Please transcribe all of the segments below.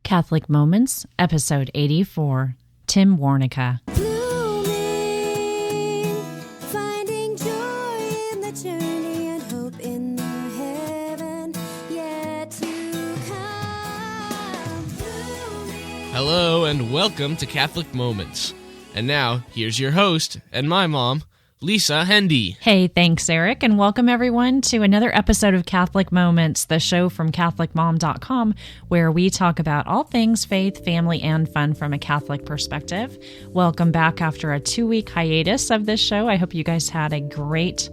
Catholic Moments, Episode 84, Tim Warneka. Blooming, finding joy in the journey and hope in the heaven yet to come. Blooming. Hello and welcome to Catholic Moments. And now, here's your host and my mom, Lisa Hendy. Hey, thanks, Eric, and welcome everyone to another episode of Catholic Moments, the show from CatholicMom.com, where we talk about all things faith, family, and fun from a Catholic perspective. Welcome back after a 2-week hiatus of this show. I hope you guys had a great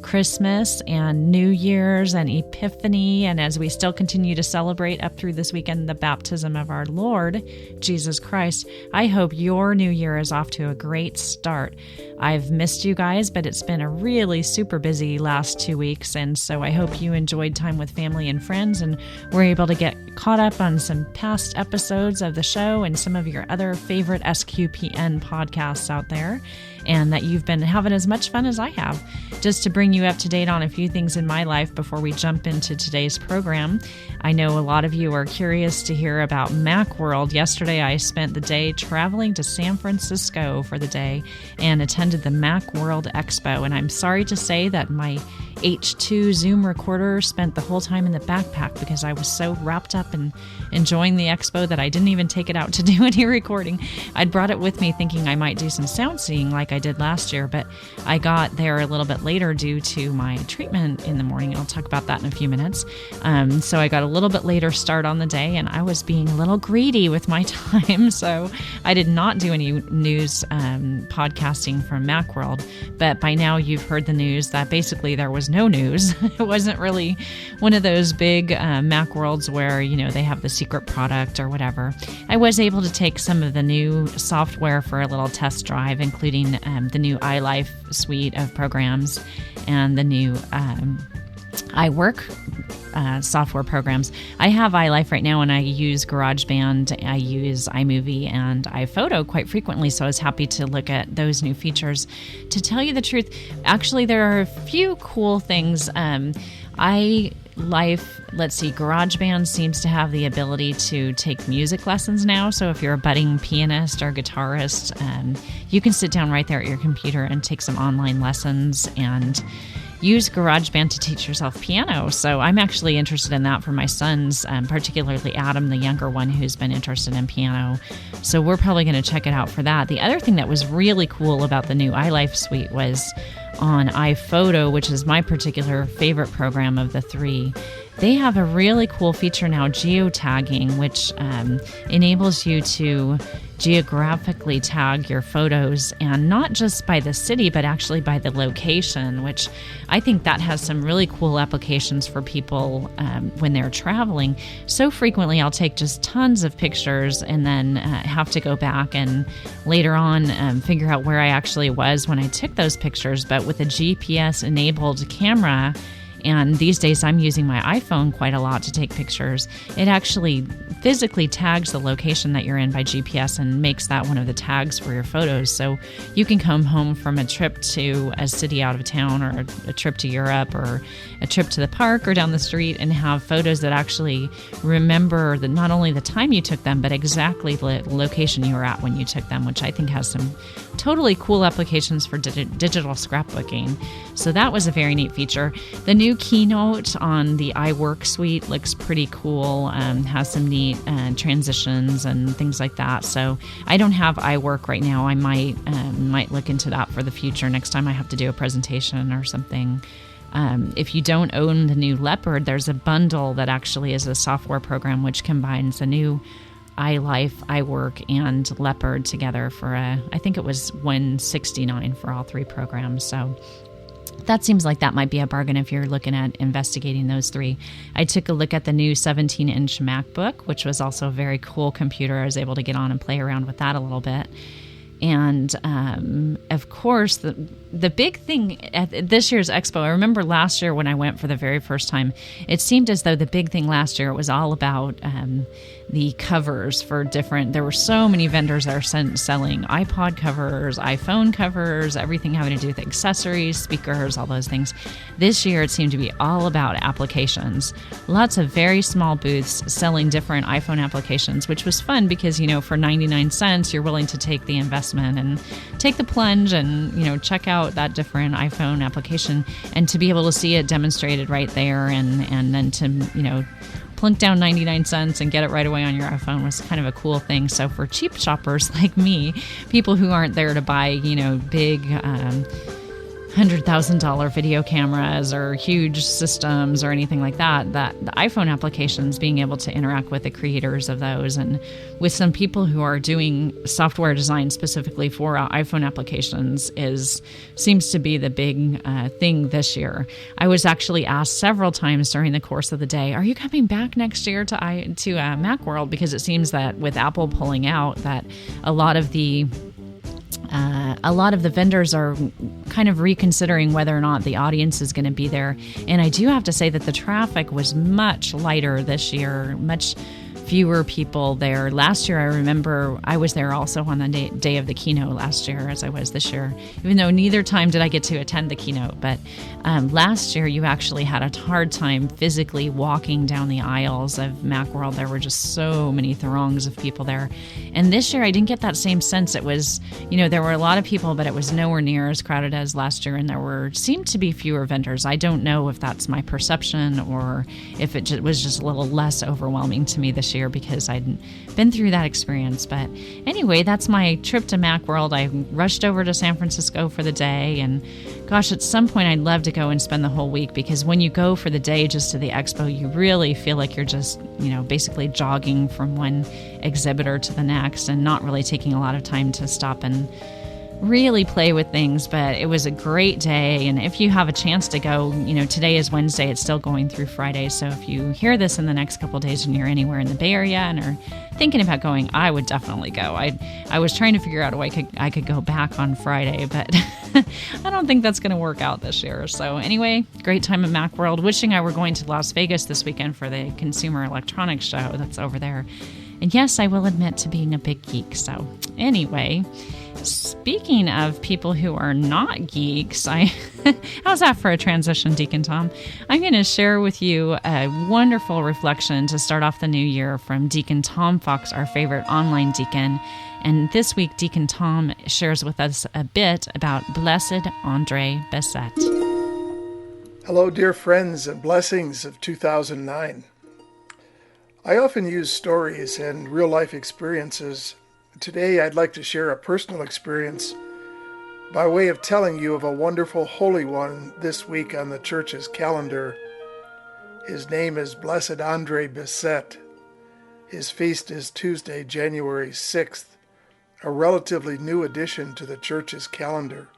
Christmas and New Year's and Epiphany, and as we still continue to celebrate up through this weekend the baptism of our Lord Jesus Christ, I hope your new year is off to a great start. I've missed you guys, but it's been a really super busy last 2 weeks, and so I hope you enjoyed time with family and friends and were able to get caught up on some past episodes of the show and some of your other favorite SQPN podcasts out there, and that you've been having as much fun as I have. Just to bring you up to date on a few things in my life before we jump into today's program, I know a lot of you are curious to hear about MacWorld. Yesterday I spent the day traveling to San Francisco for the day and attended the MacWorld Expo, and I'm sorry to say that my H2 Zoom recorder spent the whole time in the backpack because I was so wrapped up in enjoying the expo that I didn't even take it out to do any recording. I'd brought it with me thinking I might do some sound seeing like I did last year, but I got there a little bit later due to my treatment in the morning. I'll talk about that in a few minutes. So I got a little bit later start on the day, and I was being a little greedy with my time, so I did not do any news podcasting from MacWorld, but by now you've heard the news that basically there was no news. It wasn't really one of those big MacWorlds where, you know, they have the secret product or whatever. I was able to take some of the new software for a little test drive, including the new iLife suite of programs and the new iWork software programs. I have iLife right now, and I use GarageBand, I use iMovie, and iPhoto quite frequently, so I was happy to look at those new features. To tell you the truth, actually, there are a few cool things. GarageBand seems to have the ability to take music lessons now, so if you're a budding pianist or guitarist, you can sit down right there at your computer and take some online lessons and use GarageBand to teach yourself piano. So I'm actually interested in that for my sons, particularly Adam, the younger one, who's been interested in piano. So we're probably going to check it out for that. The other thing that was really cool about the new iLife suite was on iPhoto, which is my particular favorite program of the three. They have a really cool feature now, geotagging, which enables you to geographically tag your photos, and not just by the city, but actually by the location, which I think that has some really cool applications for people when they're traveling. So frequently I'll take just tons of pictures and then have to go back and later on figure out where I actually was when I took those pictures. But with a GPS-enabled camera, and these days I'm using my iPhone quite a lot to take pictures, it actually physically tags the location that you're in by GPS and makes that one of the tags for your photos. So you can come home from a trip to a city out of town, or a trip to Europe, or a trip to the park or down the street, and have photos that actually remember not only the time you took them, but exactly the location you were at when you took them, which I think has some totally cool applications for digital scrapbooking. So that was a very neat feature. The new keynote on the iWork suite looks pretty cool, has some neat transitions and things like that. So I don't have iWork right now. I might look into that for the future next time I have to do a presentation or something. If you don't own the new Leopard, there's a bundle that actually is a software program which combines the new iLife, iWork, and Leopard together for I think it was $169 for all three programs. So that seems like that might be a bargain if you're looking at investigating those three. I took a look at the new 17-inch MacBook, which was also a very cool computer. I was able to get on and play around with that a little bit. And of course, the big thing at this year's expo, I remember last year when I went for the very first time, it seemed as though the big thing last year was all about the covers for different. There were so many vendors that are selling iPod covers, iPhone covers, everything having to do with accessories, speakers, all those things. This year, it seemed to be all about applications. Lots of very small booths selling different iPhone applications, which was fun because, for 99 cents, you're willing to take the investment and take the plunge and, check out that different iPhone application, and to be able to see it demonstrated right there and then to, plunk down 99 cents and get it right away on your iPhone was kind of a cool thing. So for cheap shoppers like me, people who aren't there to buy, big $100,000 video cameras or huge systems or anything like that, that the iPhone applications, being able to interact with the creators of those and with some people who are doing software design specifically for iPhone applications seems to be the big thing this year. I was actually asked several times during the course of the day, are you coming back next year to MacWorld? Because it seems that with Apple pulling out, that a lot of the vendors are kind of reconsidering whether or not the audience is going to be there. And I do have to say that the traffic was much lighter this year, much fewer people there. Last year, I remember I was there also on the day of the keynote last year as I was this year, even though neither time did I get to attend the keynote. But last year, you actually had a hard time physically walking down the aisles of Macworld. There were just so many throngs of people there. And this year, I didn't get that same sense. It was, there were a lot of people, but it was nowhere near as crowded as last year. And seemed to be fewer vendors. I don't know if that's my perception or if it was just a little less overwhelming to me this year because I'd been through that experience. But anyway, that's my trip to Macworld. I rushed over to San Francisco for the day, and gosh, at some point I'd love to go and spend the whole week, because when you go for the day just to the expo, you really feel like you're just, basically jogging from one exhibitor to the next and not really taking a lot of time to stop and really play with things. But it was a great day, and if you have a chance to go, today is Wednesday, it's still going through Friday, so if you hear this in the next couple of days and you're anywhere in the Bay Area and are thinking about going, I would definitely go. I was trying to figure out a way I could go back on Friday, but I don't think that's going to work out this year. So anyway, great time at Macworld. Wishing I were going to Las Vegas this weekend for the Consumer Electronics Show that's over there. And yes, I will admit to being a big geek. So anyway, speaking of people who are not geeks, how's that for a transition, Deacon Tom? I'm going to share with you a wonderful reflection to start off the new year from Deacon Tom Fox, our favorite online deacon. And this week, Deacon Tom shares with us a bit about Blessed Andre Bessette. Hello, dear friends and blessings of 2009. I often use stories and real-life experiences. Today, I'd like to share a personal experience by way of telling you of a wonderful Holy One this week on the church's calendar. His name is Blessed Andre Bessette. His feast is Tuesday, January 6th, a relatively new addition to the church's calendar.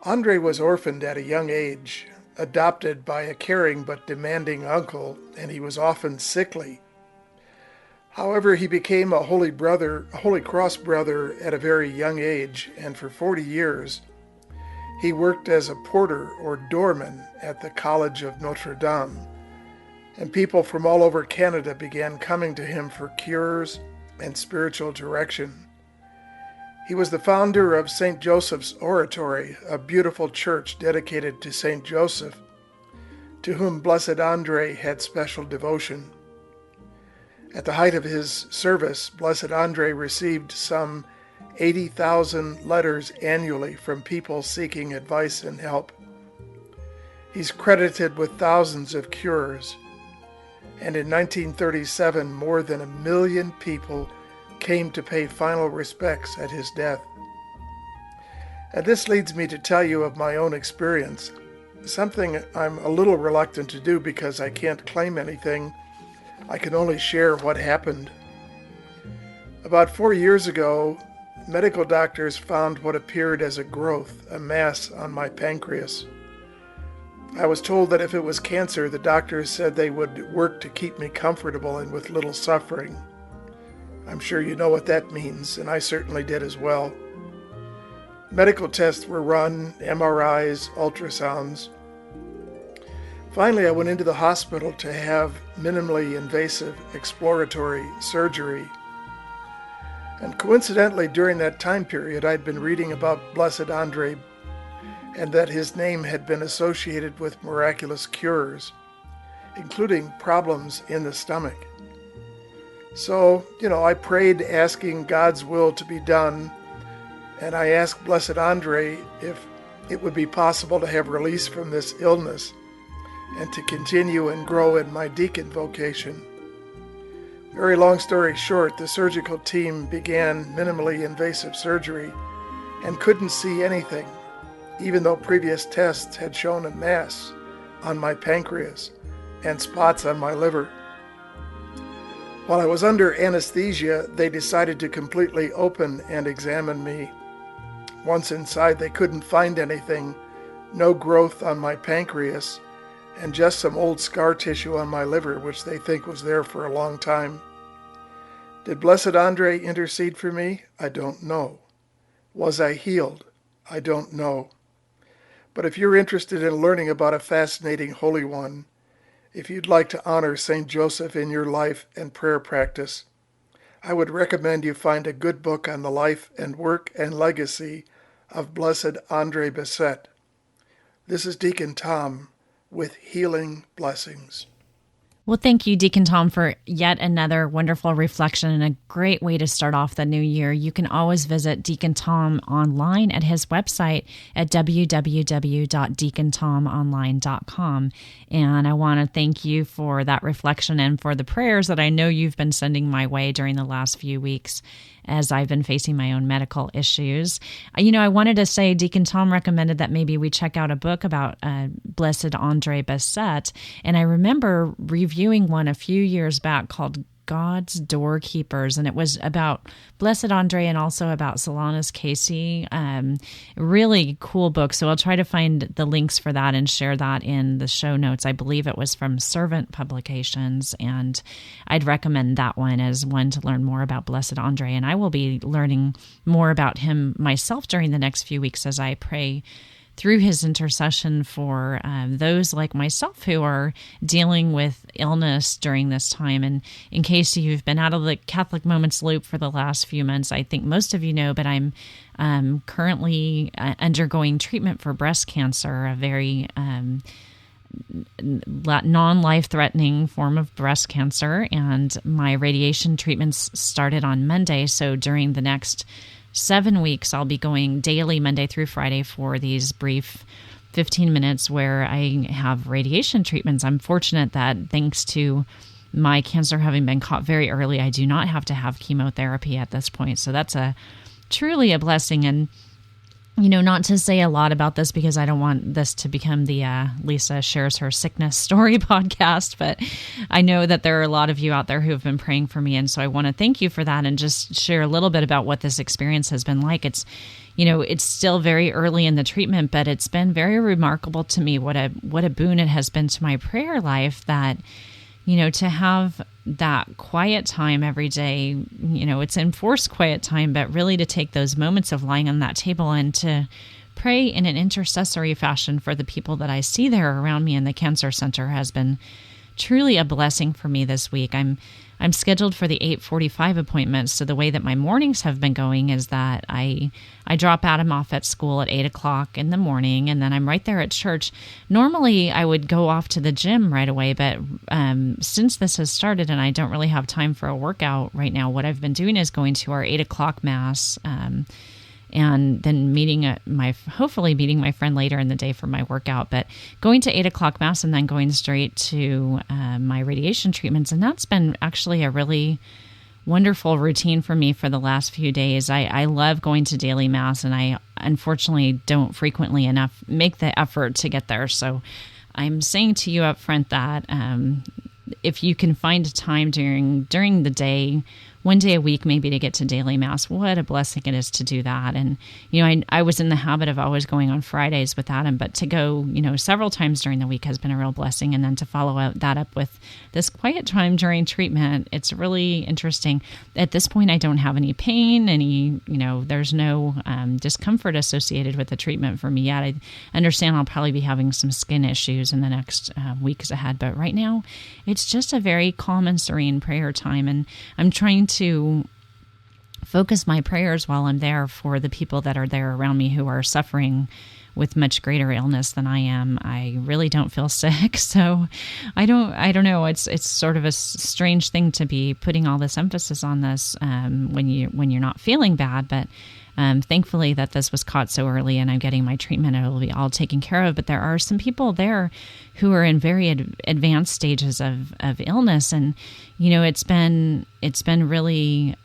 Andre was orphaned at a young age, adopted by a caring but demanding uncle, and he was often sickly. However, he became a Holy Cross brother at a very young age, and for 40 years, he worked as a porter or doorman at the College of Notre Dame, and people from all over Canada began coming to him for cures and spiritual direction. He was the founder of St. Joseph's Oratory, a beautiful church dedicated to St. Joseph, to whom Blessed Andre had special devotion. At the height of his service, Blessed Andre received some 80,000 letters annually from people seeking advice and help. He's credited with thousands of cures, and in 1937, more than 1 million people came to pay final respects at his death. And this leads me to tell you of my own experience, something I'm a little reluctant to do because I can't claim anything. I can only share what happened. About 4 years ago, medical doctors found what appeared as a growth, a mass on my pancreas. I was told that if it was cancer, the doctors said they would work to keep me comfortable and with little suffering. I'm sure you know what that means, and I certainly did as well. Medical tests were run, MRIs, ultrasounds. Finally, I went into the hospital to have minimally invasive exploratory surgery. And coincidentally, during that time period, I'd been reading about Blessed Andre and that his name had been associated with miraculous cures, including problems in the stomach. So, I prayed asking God's will to be done, and I asked Blessed Andre if it would be possible to have release from this illness and to continue and grow in my deacon vocation. Very long story short, the surgical team began minimally invasive surgery and couldn't see anything, even though previous tests had shown a mass on my pancreas and spots on my liver. While I was under anesthesia, they decided to completely open and examine me. Once inside, they couldn't find anything, no growth on my pancreas, and just some old scar tissue on my liver, which they think was there for a long time. Did Blessed Andre intercede for me? I don't know. Was I healed? I don't know. But if you're interested in learning about a fascinating Holy One, if you'd like to honor St. Joseph in your life and prayer practice, I would recommend you find a good book on the life and work and legacy of Blessed Andre Bessette. This is Deacon Tom with Healing Blessings. Well, thank you, Deacon Tom, for yet another wonderful reflection and a great way to start off the new year. You can always visit Deacon Tom online at his website at www.deacontomonline.com. And I want to thank you for that reflection and for the prayers that I know you've been sending my way during the last few weeks as I've been facing my own medical issues. I wanted to say Deacon Tom recommended that maybe we check out a book about Blessed Andre Bessette. And I remember reviewing one a few years back called God's Doorkeepers, and it was about Blessed Andre and also about Solanus Casey. Really cool book. So I'll try to find the links for that and share that in the show notes. I believe it was from Servant Publications, and I'd recommend that one as one to learn more about Blessed Andre. And I will be learning more about him myself during the next few weeks as I pray through his intercession for those like myself who are dealing with illness during this time. And in case you've been out of the Catholic Moments loop for the last few months, I think most of you know, but I'm currently undergoing treatment for breast cancer, a very non-life-threatening form of breast cancer. And my radiation treatments started on Monday. So during the next 7 weeks, I'll be going daily Monday through Friday for these brief 15 minutes where I have radiation treatments. I'm fortunate that thanks to my cancer having been caught very early, I do not have to have chemotherapy at this point. So that's truly a blessing. And not to say a lot about this because I don't want this to become the Lisa Shares Her Sickness Story podcast, but I know that there are a lot of you out there who have been praying for me, and so I want to thank you for that and just share a little bit about what this experience has been like. It's still very early in the treatment, but it's been very remarkable to me what a boon it has been to my prayer life that, to have that quiet time every day, it's enforced quiet time, but really to take those moments of lying on that table and to pray in an intercessory fashion for the people that I see there around me in the cancer center has been truly a blessing for me this week. I'm scheduled for the 8:45 appointment, so the way that my mornings have been going is that I drop Adam off at school at 8 o'clock in the morning, and then I'm right there at church. Normally, I would go off to the gym right away, but since this has started and I don't really have time for a workout right now, what I've been doing is going to our 8 o'clock Mass, and then hopefully meeting my friend later in the day for my workout, but going to 8 o'clock Mass and then going straight to my radiation treatments. And that's been actually a really wonderful routine for me for the last few days. I love going to daily Mass, and I unfortunately don't frequently enough make the effort to get there. So I'm saying to you up front that if you can find time during the day one day a week maybe to get to daily Mass. What a blessing it is to do that. And, I was in the habit of always going on Fridays with Adam, but to go, several times during the week has been a real blessing. And then to follow that up with this quiet time during treatment, it's really interesting. At this point, I don't have any pain, there's no discomfort associated with the treatment for me yet. I understand I'll probably be having some skin issues in the next weeks ahead, but right now it's just a very calm and serene prayer time, and I'm trying to focus my prayers while I'm there for the people that are there around me who are suffering with much greater illness than I am. I really don't feel sick, so I don't know. It's sort of a strange thing to be putting all this emphasis on this when you're not feeling bad, but thankfully that this was caught so early and I'm getting my treatment. It will be all taken care of. But there are some people there who are in very advanced stages of illness. And, it's been really,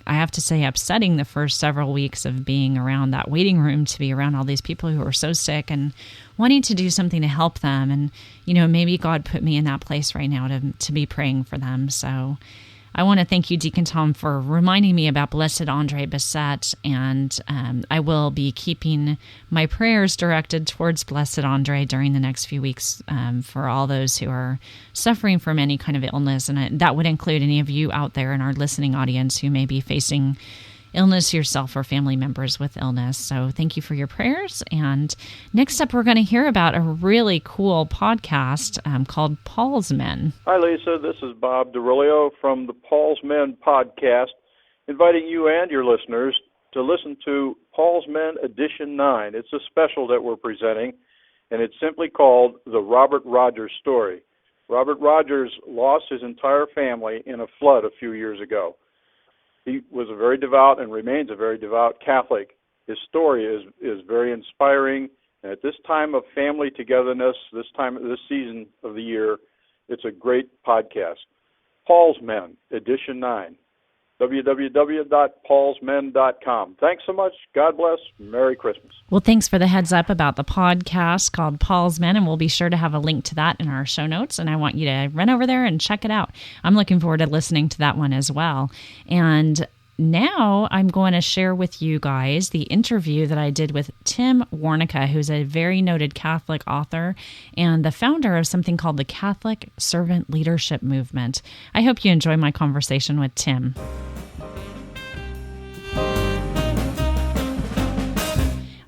I have to say, upsetting the first several weeks of being around that waiting room, to be around all these people who are so sick and wanting to do something to help them. And, maybe God put me in that place right now to be praying for them. So I want to thank you, Deacon Tom, for reminding me about Blessed Andre Bessette, and I will be keeping my prayers directed towards Blessed Andre during the next few weeks for all those who are suffering from any kind of illness, and that would include any of you out there in our listening audience who may be facing illness yourself or family members with illness. So thank you for your prayers. And next up, we're going to hear about a really cool podcast called Paul's Men. Hi, Lisa. This is Bob DeRilio from the Paul's Men podcast, inviting you and your listeners to listen to Paul's Men Edition 9. It's a special that we're presenting, and it's simply called The Robert Rogers Story. Robert Rogers lost his entire family in a flood a few years ago. He was a very devout and remains a very devout Catholic. His story is very inspiring. And at this time of family togetherness, this season of the year, it's a great podcast. Paul's Men, Edition 9. www.paulsmen.com. Thanks so much. God bless. Merry Christmas. Well, thanks for the heads up about the podcast called Paul's Men, and we'll be sure to have a link to that in our show notes, and I want you to run over there and check it out. I'm looking forward to listening to that one as well. And now I'm going to share with you guys the interview that I did with Tim Warneka, who's a very noted Catholic author and the founder of something called the Catholic Servant Leadership Movement. I hope you enjoy my conversation with Tim.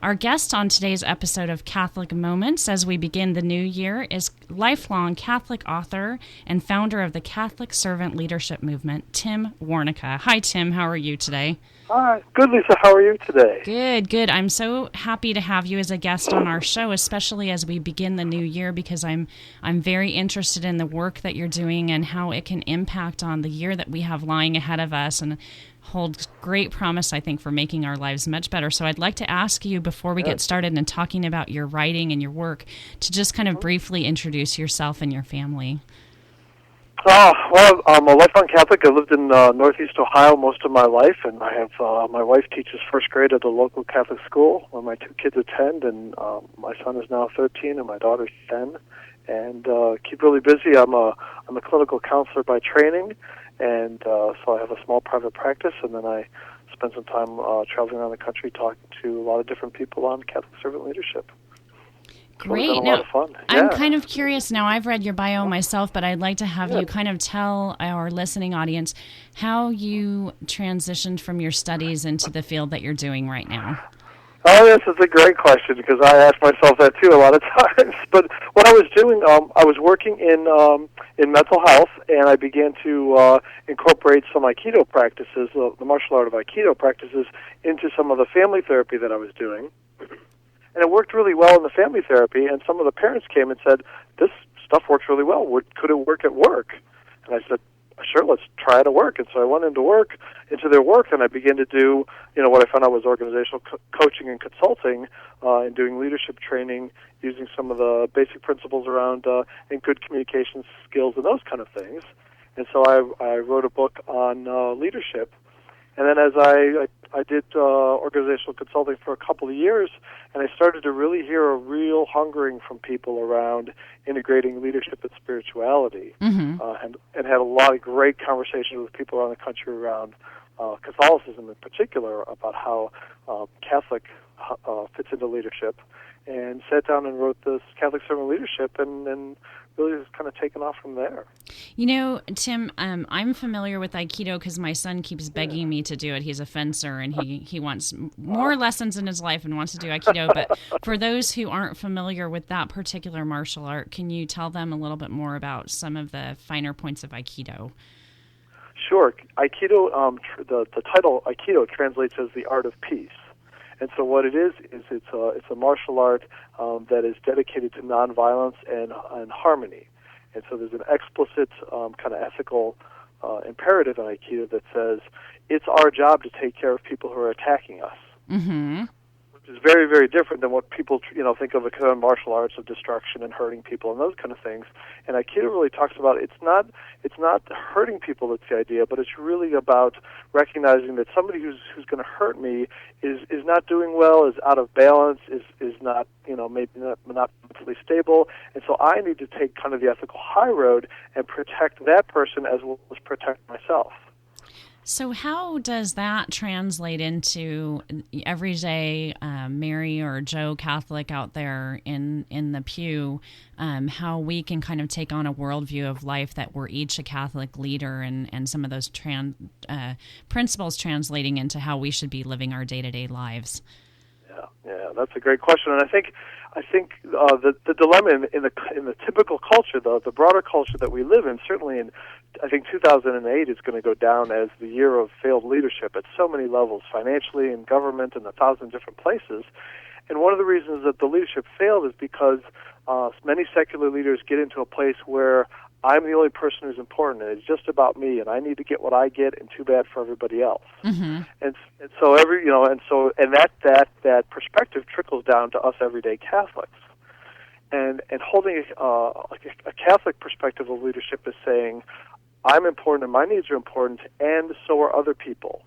Our guest on today's episode of Catholic Moments as we begin the new year is lifelong Catholic author and founder of the Catholic Servant Leadership Movement, Tim Warneka. Hi, Tim. How are you today? Hi. Good, Lisa. How are you today? Good. I'm so happy to have you as a guest on our show, especially as we begin the new year, because I'm very interested in the work that you're doing and how it can impact on the year that we have lying ahead of us, and holds great promise, I think, for making our lives much better. So I'd like to ask you, before we get started and talking about your writing and your work, to just kind of briefly introduce yourself and your family. Well, I'm a lifelong Catholic. I lived in Northeast Ohio most of my life, and I have my wife teaches first grade at the local Catholic school where my two kids attend, and my son is now 13 and my daughter's 10. And keep really busy. I'm a clinical counselor by training, and so I have a small private practice, and then I spend some time traveling around the country talking to a lot of different people on Catholic servant leadership. Great. So now, fun. I'm kind of curious now. I've read your bio myself, but I'd like to have you kind of tell our listening audience how you transitioned from your studies into the field that you're doing right now. Oh, this is a great question, because I ask myself that too a lot of times. But what I was doing, I was working in mental health, and I began to incorporate some Aikido practices, the martial art of Aikido practices, into some of the family therapy that I was doing. And it worked really well in the family therapy, and some of the parents came and said, this stuff works really well. Could it work at work? And I said, sure, let's try it at work. And so I went into their work, and I began to do, what I found out was organizational coaching and consulting, and doing leadership training, using some of the basic principles around and good communication skills and those kind of things. And so I wrote a book on leadership, And then as I did organizational consulting for a couple of years, and I started to really hear a real hungering from people around integrating leadership and spirituality, and had a lot of great conversations with people around the country around Catholicism in particular, about how Catholic fits into leadership, and sat down and wrote this Catholic Servant Leadership, and really has kind of taken off from there. You know, Tim, I'm familiar with Aikido because my son keeps begging me to do it. He's a fencer, and he wants more lessons in his life and wants to do Aikido. But for those who aren't familiar with that particular martial art, can you tell them a little bit more about some of the finer points of Aikido? Sure. Aikido, the title Aikido translates as the art of peace. And so what it is it's a martial art that is dedicated to nonviolence and harmony. And so there's an explicit kind of ethical imperative in Aikido that says it's our job to take care of people who are attacking us. Mm-hmm. Which is very, very different than what people think of as kind of martial arts of destruction and hurting people and those kind of things. And Aikido really talks about it's not hurting people that's the idea, but it's really about recognizing that somebody who's going to hurt me is not doing well, is out of balance, is not maybe not mentally stable, and so I need to take kind of the ethical high road and protect that person as well as protect myself. So how does that translate into everyday Mary or Joe Catholic out there in the pew, how we can kind of take on a worldview of life that we're each a Catholic leader, and some of those principles translating into how we should be living our day-to-day lives? Yeah, that's a great question, and I think the dilemma in the typical culture, the broader culture that we live in, certainly I think 2008 is going to go down as the year of failed leadership at so many levels, financially, in government, in 1,000 different places. And one of the reasons that the leadership failed is because many secular leaders get into a place where I'm the only person who's important, and it's just about me, and I need to get what I get, and too bad for everybody else. Mm-hmm. And so that perspective trickles down to us everyday Catholics. And holding a Catholic perspective of leadership is saying, I'm important and my needs are important, and so are other people.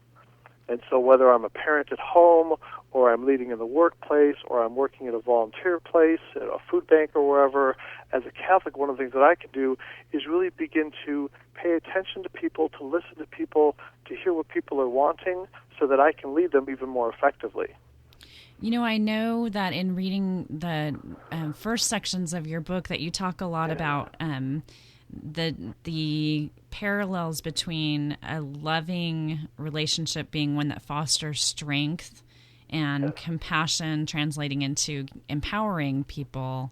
And so whether I'm a parent at home, or I'm leading in the workplace, or I'm working at a volunteer place, at a food bank or wherever, as a Catholic, one of the things that I can do is really begin to pay attention to people, to listen to people, to hear what people are wanting, so that I can lead them even more effectively. I know that in reading the first sections of your book that you talk a lot about the parallels between a loving relationship being one that fosters strength and compassion translating into empowering people.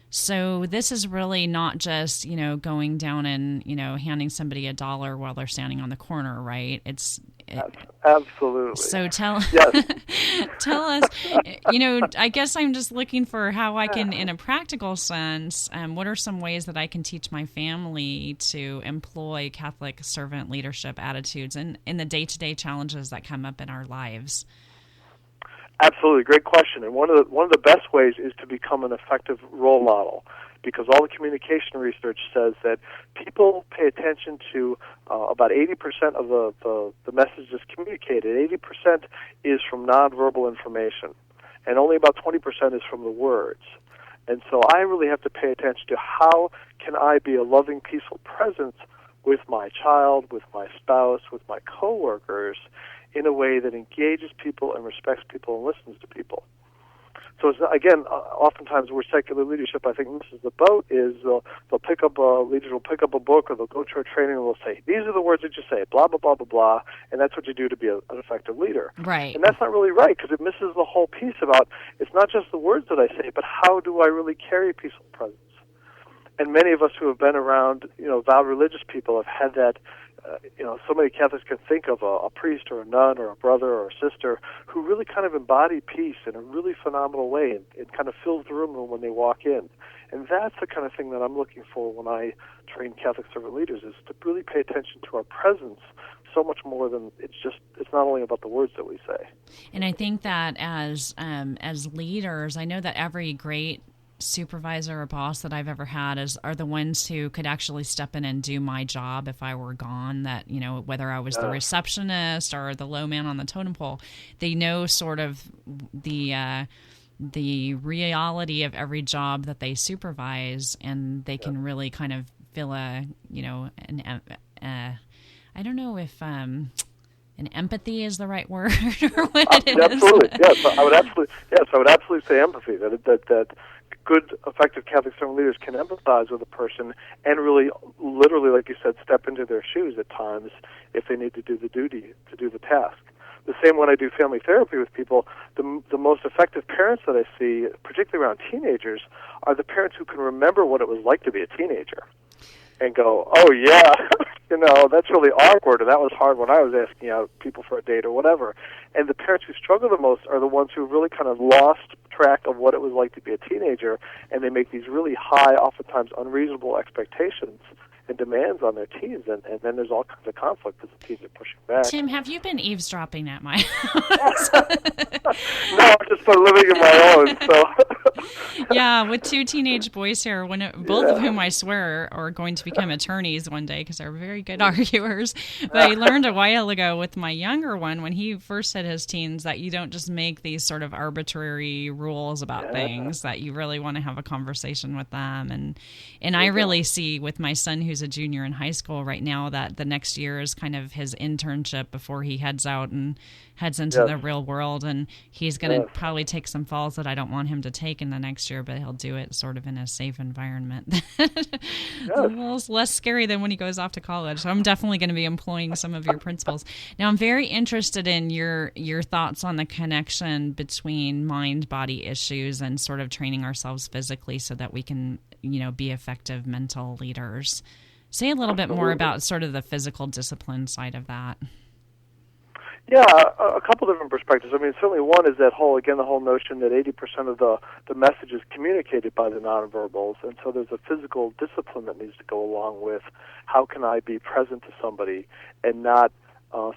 So this is really not just, going down and, handing somebody $1 while they're standing on the corner, right? Absolutely. So tell us, I guess I'm just looking for how I can, in a practical sense, what are some ways that I can teach my family to employ Catholic servant leadership attitudes in the day-to-day challenges that come up in our lives? Absolutely, great question. And one of the best ways is to become an effective role model, because all the communication research says that people pay attention to about 80% of the messages communicated. 80% is from nonverbal information, and only about 20% is from the words. And so I really have to pay attention to how can I be a loving, peaceful presence with my child, with my spouse, with my coworkers, in a way that engages people and respects people and listens to people. So it's, again, oftentimes we're secular leadership, I think misses the boat, is leaders will pick up a book, or they'll go to a training and they'll say, these are the words that you say, blah, blah, blah, blah, blah, and that's what you do to be an effective leader. Right. And that's not really right, because it misses the whole piece about, it's not just the words that I say, but how do I really carry a peaceful presence? And many of us who have been around, vowed religious people have had that. So many Catholics can think of a priest or a nun or a brother or a sister who really kind of embody peace in a really phenomenal way, and it kind of fills the room when they walk in. And that's the kind of thing that I'm looking for when I train Catholic servant leaders, is to really pay attention to our presence so much more than it's not only about the words that we say. And I think that as leaders, I know that every great supervisor or boss that I've ever had are the ones who could actually step in and do my job if I were gone, that, whether I was the receptionist or the low man on the totem pole, they know sort of the reality of every job that they supervise, and they can really kind of feel I don't know if an empathy is the right word or what it is. Absolutely, yes. I would absolutely say empathy. That good, effective Catholic servant leaders can empathize with a person and really, literally, like you said, step into their shoes at times if they need to do the duty, to do the task. The same when I do family therapy with people, the most effective parents that I see, particularly around teenagers, are the parents who can remember what it was like to be a teenager and go, oh yeah, that's really awkward, or that was hard when I was asking out people for a date or whatever. And the parents who struggle the most are the ones who really kind of lost track of what it was like to be a teenager, and they make these really high, oftentimes unreasonable expectations and demands on their teens, and then there's all kinds of conflict because the teens are pushing back. Tim, have you been eavesdropping at my house? No, I've just been living in my own, so... Yeah, with two teenage boys here, both of whom I swear are going to become attorneys one day because they're very good arguers. But I learned a while ago with my younger one, when he first hit his teens, that you don't just make these sort of arbitrary rules about things, that you really want to have a conversation with them. And I really see with my son, who's a junior in high school right now, that the next year is kind of his internship before he heads out and heads into the real world, and he's going to probably take some falls that I don't want him to take in the next year, but he'll do it sort of in a safe environment. It's a little less scary than when he goes off to college. So I'm definitely going to be employing some of your principles. Now, I'm very interested in your thoughts on the connection between mind-body issues and sort of training ourselves physically so that we can, be effective mental leaders. Say a little bit more about sort of the physical discipline side of that. Yeah, a couple different perspectives. I mean, certainly one is the whole notion that 80% of the message is communicated by the nonverbals, and so there's a physical discipline that needs to go along with how can I be present to somebody, and not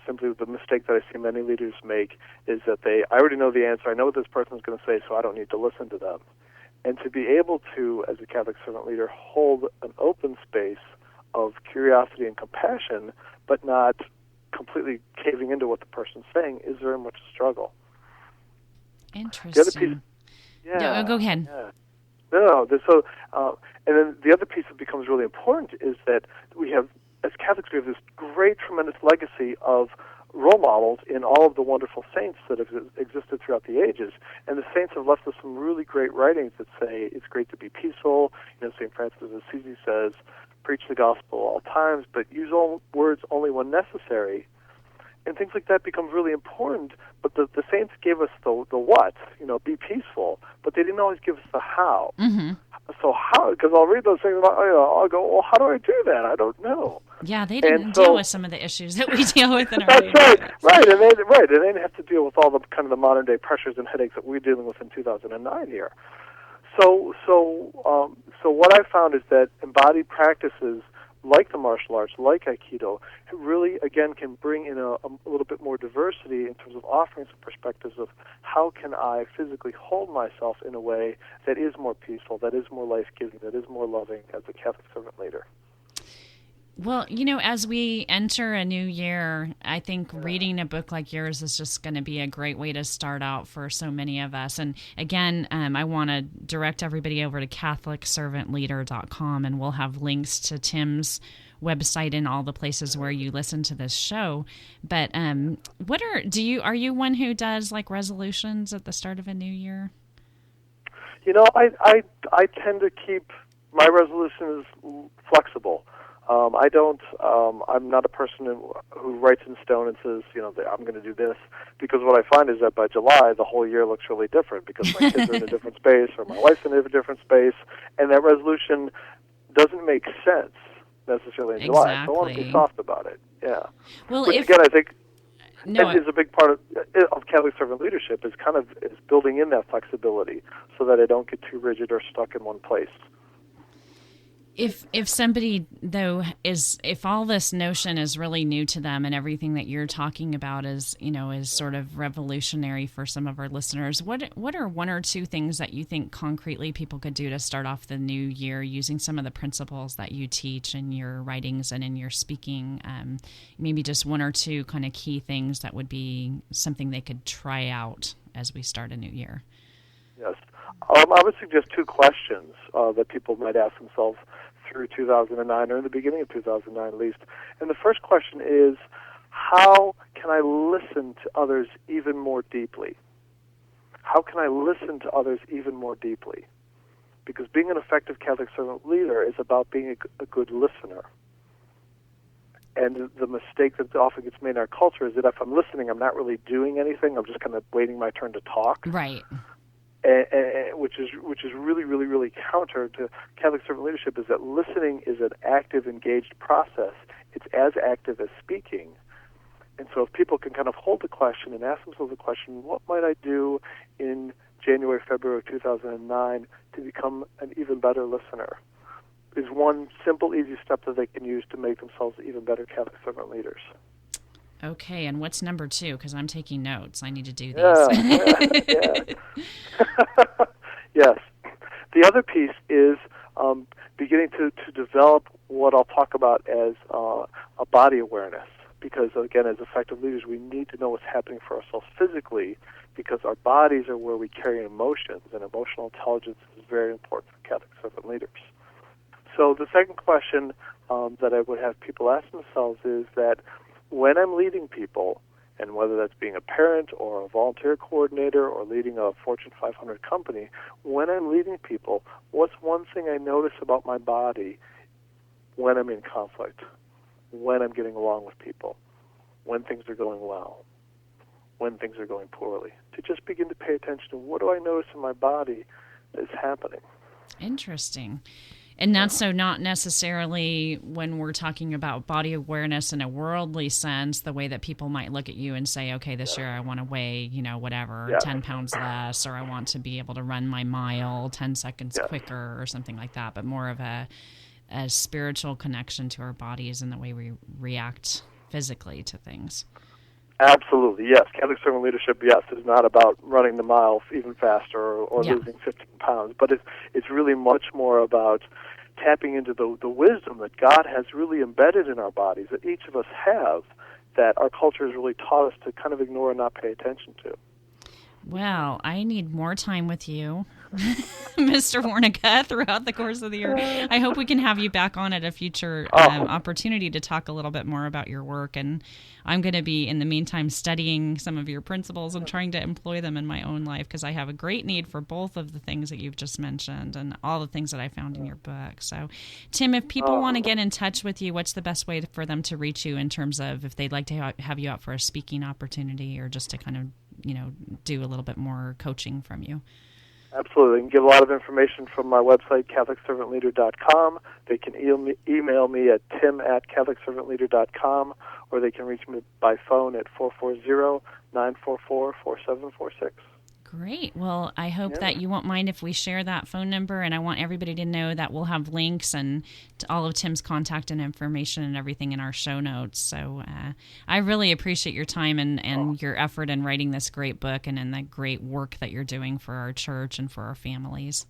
simply the mistake that I see many leaders make is that I already know the answer, I know what this person's going to say, so I don't need to listen to them. And to be able to, as a Catholic servant leader, hold an open space of curiosity and compassion, but not completely caving into what the person's saying, is very much a struggle. Interesting. The other piece, go ahead. Yeah. No. And then the other piece that becomes really important is that we have, as Catholics, we have this great, tremendous legacy of role models in all of the wonderful saints that have existed throughout the ages. And the saints have left us some really great writings that say it's great to be peaceful. St. Francis of Assisi says, preach the gospel all times, but use all words only when necessary. And things like that becomes really important, but the saints gave us the what, be peaceful, but they didn't always give us the how. Mm-hmm. So how, because I'll read those things and I'll go, well, how do I do that? I don't know. Yeah, they didn't deal with some of the issues that we deal with in our That's right, and they didn't have to deal with all the kind of the modern day pressures and headaches that we're dealing with in 2009 here. So what I found is that embodied practices like the martial arts, like Aikido, really, again, can bring in a little bit more diversity in terms of offering some perspectives of how can I physically hold myself in a way that is more peaceful, that is more life-giving, that is more loving as a Catholic servant leader. Well, as we enter a new year, I think reading a book like yours is just going to be a great way to start out for so many of us. And again, I want to direct everybody over to CatholicServantLeader.com, and we'll have links to Tim's website and all the places where you listen to this show. But are you one who does like resolutions at the start of a new year? I tend to keep my resolutions flexible. I'm not a person who writes in stone and says, I'm going to do this, because what I find is that by July, the whole year looks really different because my kids are in a different space or my wife's in a different space, and that resolution doesn't make sense necessarily in July. So I want to be soft about it. Yeah. Well, Which, again, I think is a big part of Catholic servant leadership is building in that flexibility so that I don't get too rigid or stuck in one place. If somebody, though, if all this notion is really new to them and everything that you're talking about is sort of revolutionary for some of our listeners, what are one or two things that you think concretely people could do to start off the new year using some of the principles that you teach in your writings and in your speaking? Maybe just one or two kind of key things that would be something they could try out as we start a new year. Yes. I would suggest two questions that people might ask themselves through 2009 or in the beginning of 2009 at least. And the first question is, how can I listen to others even more deeply? How can I listen to others even more deeply? Because being an effective Catholic servant leader is about being a good listener. And the mistake that often gets made in our culture is that if I'm listening, I'm not really doing anything. I'm just kind of waiting my turn to talk. Right. Which is really, really, really counter to Catholic servant leadership, is that listening is an active, engaged process. It's as active as speaking. And so if people can kind of hold the question and ask themselves the question, what might I do in January, February of 2009 to become an even better listener, is one simple, easy step that they can use to make themselves even better Catholic servant leaders. Okay, and what's number two? Because I'm taking notes. I need to do these. Yeah. Yes. The other piece is beginning to develop what I'll talk about as a body awareness. Because, again, as effective leaders, we need to know what's happening for ourselves physically, because our bodies are where we carry emotions, and emotional intelligence is very important for Catholic servant leaders. So the second question that I would have people ask themselves is that when I'm leading people, and whether that's being a parent or a volunteer coordinator or leading a Fortune 500 company, when I'm leading people, what's one thing I notice about my body when I'm in conflict, when I'm getting along with people, when things are going well, when things are going poorly? To just begin to pay attention to what do I notice in my body that's happening. Interesting. And that's so not necessarily when we're talking about body awareness in a worldly sense, the way that people might look at you and say, okay, this year I want to weigh, 10 pounds less, or I want to be able to run my mile 10 seconds quicker or something like that, but more of a spiritual connection to our bodies and the way we react physically to things. Absolutely, yes. Catholic servant leadership, yes, is not about running the mile even faster or losing 15 pounds, but it's really much more about tapping into the wisdom that God has really embedded in our bodies, that each of us have, that our culture has really taught us to kind of ignore and not pay attention to. Well, I need more time with you, Mr. Warneka, throughout the course of the year. I hope we can have you back on at a future opportunity to talk a little bit more about your work. And I'm going to be, in the meantime, studying some of your principles and trying to employ them in my own life, because I have a great need for both of the things that you've just mentioned and all the things that I found in your book. So, Tim, if people want to get in touch with you, what's the best way for them to reach you in terms of if they'd like to have you out for a speaking opportunity or just to kind of do a little bit more coaching from you? Absolutely. They can get a lot of information from my website, CatholicServantLeader.com. They can email me at tim@CatholicServantLeader.com, or they can reach me by phone at 440-944-4746. Great. Well, I hope that you won't mind if we share that phone number, and I want everybody to know that we'll have links and to all of Tim's contact and information and everything in our show notes. So I really appreciate your time and your effort in writing this great book and in the great work that you're doing for our church and for our families.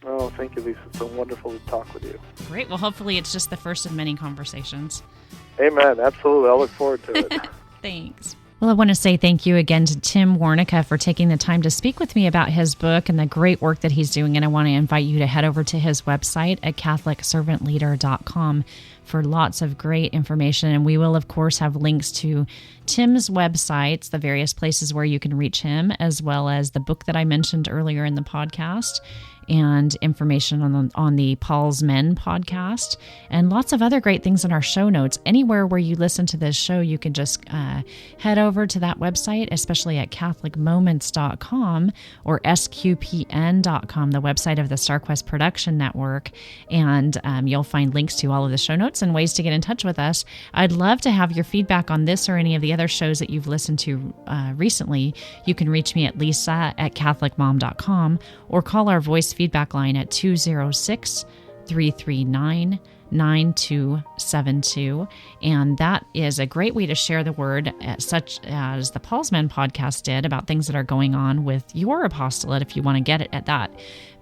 Oh, thank you, Lisa. It's been wonderful to talk with you. Great. Well, hopefully it's just the first of many conversations. Amen. Absolutely. I look forward to it. Thanks. Well, I want to say thank you again to Tim Warneka for taking the time to speak with me about his book and the great work that he's doing. And I want to invite you to head over to his website at CatholicServantLeader.com for lots of great information. And we will, of course, have links to Tim's websites, the various places where you can reach him, as well as the book that I mentioned earlier in the podcast, and information on the Paul's Men podcast, and lots of other great things in our show notes. Anywhere where you listen to this show, you can just head over to that website, especially at CatholicMoments.com or SQPN.com, the website of the StarQuest Production Network, and you'll find links to all of the show notes and ways to get in touch with us. I'd love to have your feedback on this or any of the other shows that you've listened to recently. You can reach me at Lisa@CatholicMom.com or call our voice feedback line at 206 339-9272. And that is a great way to share the word, such as the Paul's Men podcast did, about things that are going on with your apostolate, if you want to get it at that.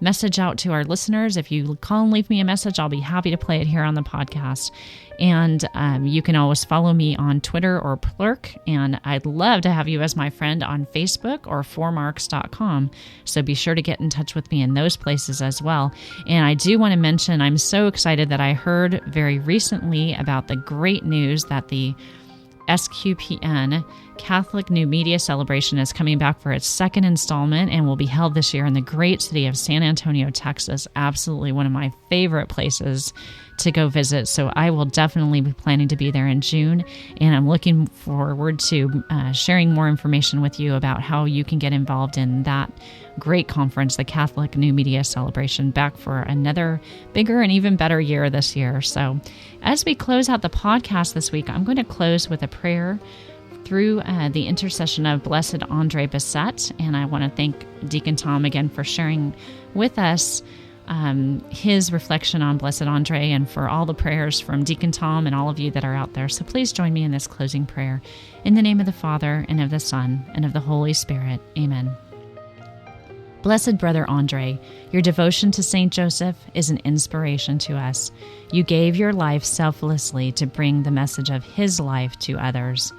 Message out to our listeners. If you call and leave me a message, I'll be happy to play it here on the podcast. And you can always follow me on Twitter or Plurk. And I'd love to have you as my friend on Facebook or 4marks.com. So be sure to get in touch with me in those places as well. And I do want to mention, I'm so excited that I heard very recently about the great news that the SQPN Catholic New Media Celebration is coming back for its second installment and will be held this year in the great city of San Antonio, Texas. Absolutely one of my favorite places to go visit. So I will definitely be planning to be there in June, and I'm looking forward to sharing more information with you about how you can get involved in that great conference, the Catholic New Media Celebration, back for another bigger and even better year this year. So as we close out the podcast this week, I'm going to close with a prayer through the intercession of Blessed Andre Bessette. And I want to thank Deacon Tom again for sharing with us his reflection on Blessed Andre, and for all the prayers from Deacon Tom and all of you that are out there. So please join me in this closing prayer. In the name of the Father, and of the Son, and of the Holy Spirit. Amen. Blessed Brother Andre, your devotion to Saint Joseph is an inspiration to us. You gave your life selflessly to bring the message of his life to others.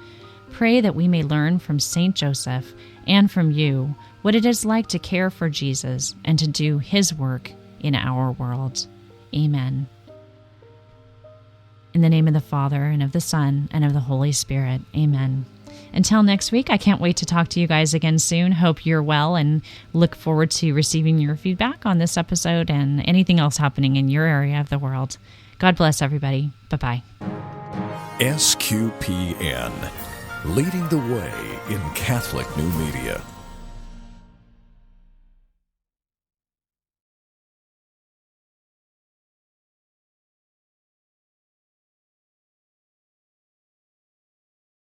Pray that we may learn from Saint Joseph and from you what it is like to care for Jesus and to do his work in our world. Amen. In the name of the Father, and of the Son, and of the Holy Spirit. Amen. Until next week, I can't wait to talk to you guys again soon. Hope you're well, and look forward to receiving your feedback on this episode and anything else happening in your area of the world. God bless everybody. Bye-bye. SQPN, leading the way in Catholic New Media.